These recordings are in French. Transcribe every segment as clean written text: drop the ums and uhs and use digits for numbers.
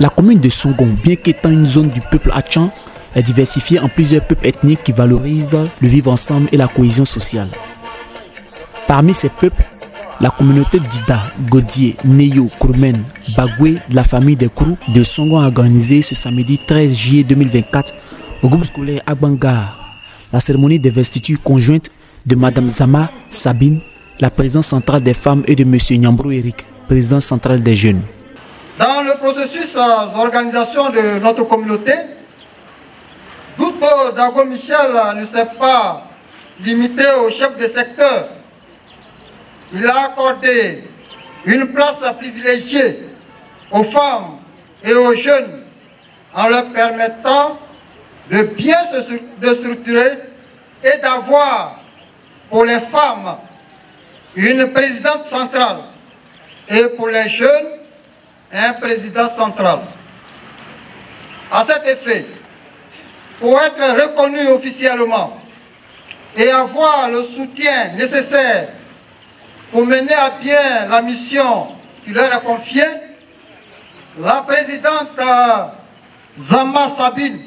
La commune de Songon, bien qu'étant une zone du peuple Atchan, est diversifiée en plusieurs peuples ethniques qui valorisent le vivre ensemble et la cohésion sociale. Parmi ces peuples, la communauté d'Ida, Godier, Neyo, Kourmen, Bagoué de la famille des Krou de Songon a organisé ce samedi 13 juillet 2024 au groupe scolaire Agbangar la cérémonie d'investiture conjointe de Madame Zama Sabine, la présidente centrale des femmes, et de Monsieur Nyambro Eric, président central des jeunes. Dans le processus d'organisation de notre communauté, Douto Dago Michel ne s'est pas limité au chef de secteur. Il a accordé une place privilégiée aux femmes et aux jeunes en leur permettant de bien se structurer et d'avoir pour les femmes une présidente centrale et pour les jeunes un président central. À cet effet, pour être reconnu officiellement et avoir le soutien nécessaire pour mener à bien la mission qui leur est confiée, la présidente Zama Sabine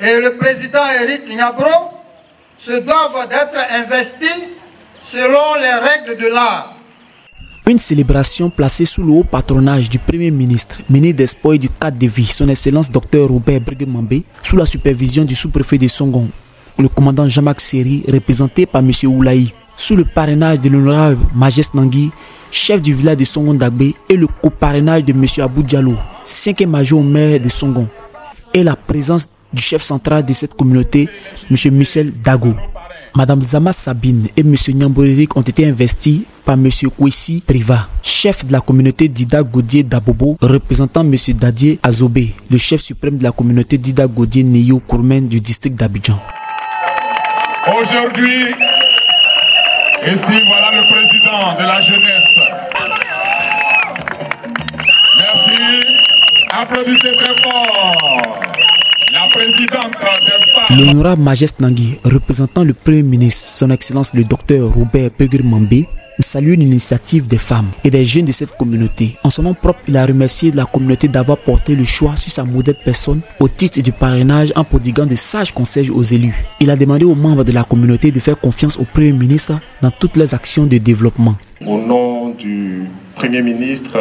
et le président Eric Nyambro se doivent d'être investis selon les règles de l'art. Une célébration placée sous le haut patronage du Premier ministre, ministre des Sports et du cadre de vie, son Excellence Dr Robert Briguemambé, sous la supervision du sous-préfet de Songon, le commandant Jean-Marc Seri, représenté par M. Oulaï, sous le parrainage de l'honorable Majest Nangui, chef du village de Songon Dagbé, et le coparrainage de M. Abou Diallo, 5e major au maire de Songon, et la présence du chef central de cette communauté, M. Michel Dago. Madame Zama Sabine et M. Nyambro Eric ont été investis par M. Kwesi Priva, chef de la communauté d'Ida Godier d'Abobo, représentant M. Dadier Azobé, le chef suprême de la communauté d'Ida Godier Neyo Kourmen du district d'Abidjan. Aujourd'hui, ici, voilà le président de la jeunesse. Merci. Applaudissez très fort. La présidente des femmes. L'honorable Majest Nangui, représentant le Premier ministre, son Excellence le Dr Robert Briguemambé, salue l'initiative des femmes et des jeunes de cette communauté. En son nom propre, il a remercié la communauté d'avoir porté le choix sur sa modeste personne au titre du parrainage en prodiguant de sages conseils aux élus. Il a demandé aux membres de la communauté de faire confiance au Premier ministre dans toutes les actions de développement. Au nom du Premier ministre,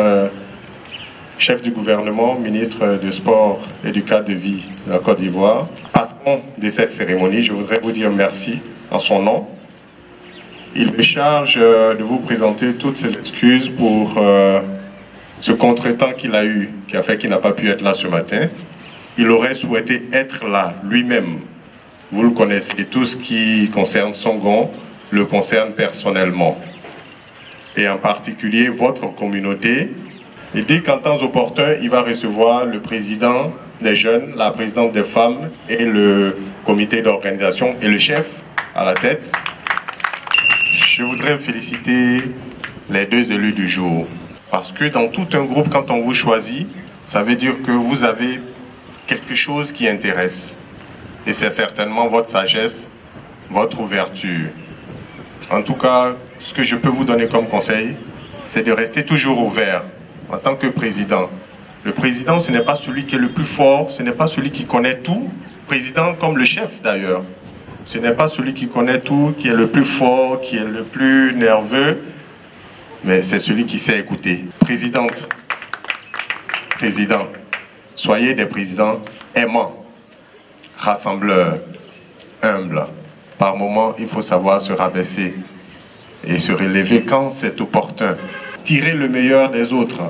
chef du gouvernement, ministre du Sport et du cadre de vie de la Côte d'Ivoire, patron de cette cérémonie, je voudrais vous dire merci en son nom. Il me charge de vous présenter toutes ses excuses pour ce contretemps qu'il a eu, qui a fait qu'il n'a pas pu être là ce matin. Il aurait souhaité être là lui-même. Vous le connaissez, tout ce qui concerne Songon le concerne personnellement. Et en particulier votre communauté. Il dit qu'en temps opportun, il va recevoir le président des jeunes, la présidente des femmes et le comité d'organisation et le chef à la tête. Je voudrais féliciter les deux élus du jour. Parce que dans tout un groupe, quand on vous choisit, ça veut dire que vous avez quelque chose qui intéresse. Et c'est certainement votre sagesse, votre ouverture. En tout cas, ce que je peux vous donner comme conseil, c'est de rester toujours ouvert. En tant que président, le président, ce n'est pas celui qui est le plus fort, ce n'est pas celui qui connaît tout. Président comme le chef d'ailleurs. Ce n'est pas celui qui connaît tout, qui est le plus fort, qui est le plus nerveux, mais c'est celui qui sait écouter. Présidente, président, soyez des présidents aimants, rassembleurs, humbles. Par moments, il faut savoir se rabaisser et se relever quand c'est opportun. Tirez le meilleur des autres.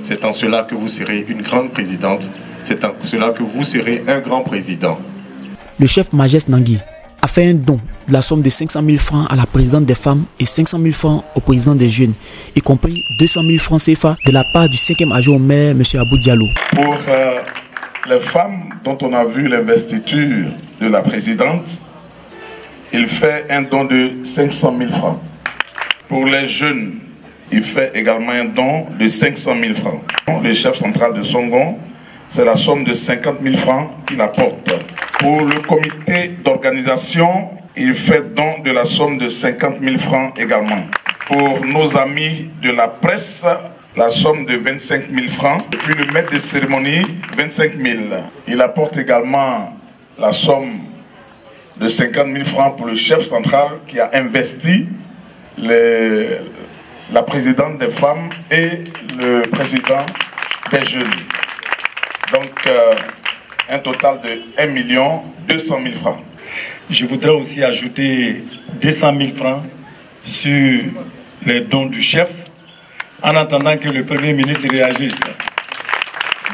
C'est en cela que vous serez une grande présidente. C'est en cela que vous serez un grand président. Le chef Majest Nangui a fait un don de la somme de 500 000 francs à la présidente des femmes et 500 000 francs au président des jeunes, y compris 200 000 francs CFA de la part du 5e adjoint au maire, M. Abou Diallo. Pour les femmes dont on a vu l'investiture de la présidente, il fait un don de 500 000 francs. Pour les jeunes, il fait également un don de 500 000 francs. Le chef central de Songon, c'est la somme de 50 000 francs qu'il apporte. Pour le comité d'organisation, il fait don de la somme de 50 000 francs également. Pour nos amis de la presse, la somme de 25 000 francs. Et puis le maître de cérémonie, 25 000. Il apporte également la somme de 50 000 francs pour le chef central qui a investi la présidente des femmes et le président des jeunes. Donc un total de 1 200 000 francs. Je voudrais aussi ajouter 200 000 francs sur les dons du chef, en attendant que le Premier ministre réagisse.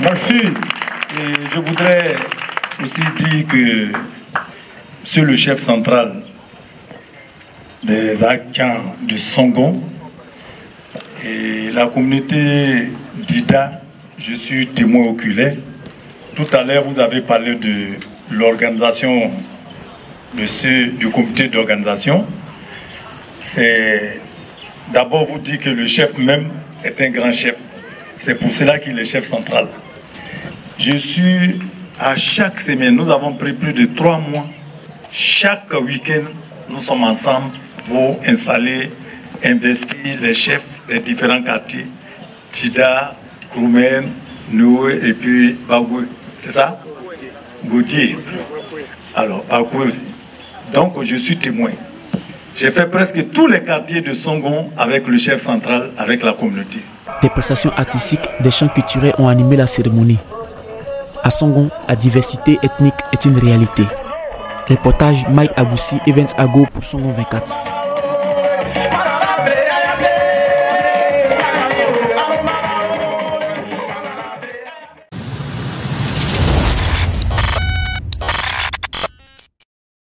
Merci. Et je voudrais aussi dire que sur le chef central des Akians de Songon et la communauté d'Ida, je suis témoin oculaire. Tout à l'heure, vous avez parlé de l'organisation du comité d'organisation. C'est d'abord vous dire que le chef même est un grand chef. C'est pour cela qu'il est chef central. Je suis à chaque semaine, nous avons pris plus de 3 mois. Chaque week-end, nous sommes ensemble pour installer, investir les chefs des différents quartiers. Tida, Koumen, Noué et puis Bagoué. C'est ça? Gaudier. Alors, Bagoué aussi. Donc, je suis témoin. J'ai fait presque tous les quartiers de Songon avec le chef central, avec la communauté. Des prestations artistiques, des chants culturels ont animé la cérémonie. À Songon, la diversité ethnique est une réalité. Reportage Mike Aboussi, Events Ago pour Songon 24.